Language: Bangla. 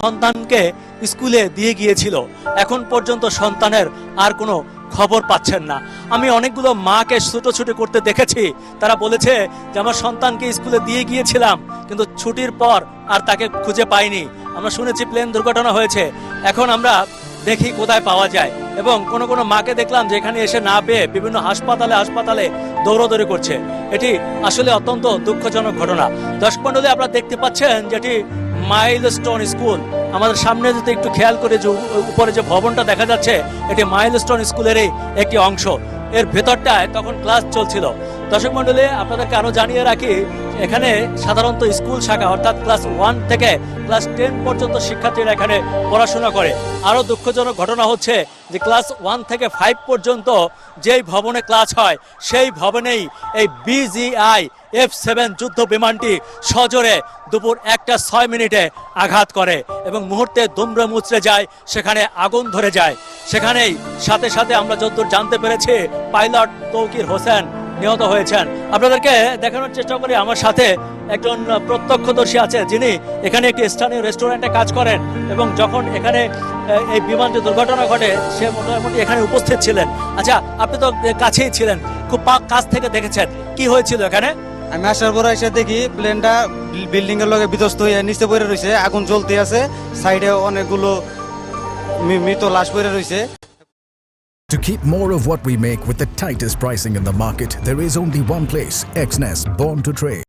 সন্তানকে স্কুলে দিয়ে গিয়েছিল, এখন পর্যন্ত সন্তানের আর কোনো খবর পাচ্ছেন না। আমি অনেকগুলো মাকে ছুটোছুটি করতে দেখেছি, তারা বলেছে যে আমার সন্তানকে স্কুলে দিয়ে গিয়েছিলাম, কিন্তু ছুটির পর আর তাকে খুঁজে পাইনি। আমরা শুনেছি প্লেন দুর্ঘটনা হয়েছে, এখন আমরা দেখি কোথায় পাওয়া যায়। এবং কোনো কোনো মাকে দেখলাম যে এখানে এসে না পেয়ে বিভিন্ন হাসপাতালে দৌড়দৌড়ি করছে। এটি আসলে অত্যন্ত দুঃখজনক ঘটনা। দর্শক মণ্ডলী, আপনারা দেখতে পাচ্ছেন যেটি মাইলস্টোন স্কুল। আমাদের সামনে যদি একটু খেয়াল করে যে উপরে যে ভবনটা দেখা যাচ্ছে, এটি মাইলস্টোন স্কুলেরই একটি অংশ। এর ভেতরটায় তখন ক্লাস চলছিল। দর্শক মণ্ডলী, আপনাদেরকে আরো জানিয়ে রাখি, এখানে সাধারণত স্কুল শাখা অর্থাৎ ক্লাস 1 থেকে ক্লাস 10 পর্যন্ত শিক্ষার্থীরা এখানে পড়াশোনা করে। আরো দুঃখজনক ঘটনা হচ্ছে যে ক্লাস 1 থেকে 5 পর্যন্ত যেই ভবনে ক্লাস হয়, সেই ভবনেই এই BGI F-7 যুদ্ধ বিমানটি সজোরে দুপুর 1:06 আঘাত করে এবং মুহূর্তে দুমড়ে মুচড়ে যায়, সেখানে আগুন ধরে যায়। সেখানেই সাথে সাথে আমরা যতদূর জানতে পেরেছি, পাইলট তৌকির হোসেন নিহত হয়েছেন। আপনাদেরকে দেখানোর চেষ্টা করি, আমার সাথে একজন প্রত্যক্ষদর্শী আছে, যিনি এখানে একটি স্থানীয় রেস্টুরেন্টে কাজ করেন এবং যখন এখানে এই বিমানটি দুর্ঘটনা ঘটে সে মোটামুটি এখানে উপস্থিত ছিলেন। আচ্ছা, আপনি তো কাছেই ছিলেন, খুব কাছ থেকে দেখেছেন, কি হয়েছিল এখানে? আমি আসার পর এসে দেখি প্লেনটা বিল্ডিং এর লগে বিধ্বস্ত হয়ে নিচে পড়ে রয়েছে, আগুন জ্বলতে আছে, সাইডে অনেকগুলো মৃত লাশ পড়ে রয়েছে। To keep more of what we make with the tightest pricing in the market, there is only one place, Xnest, born to trade.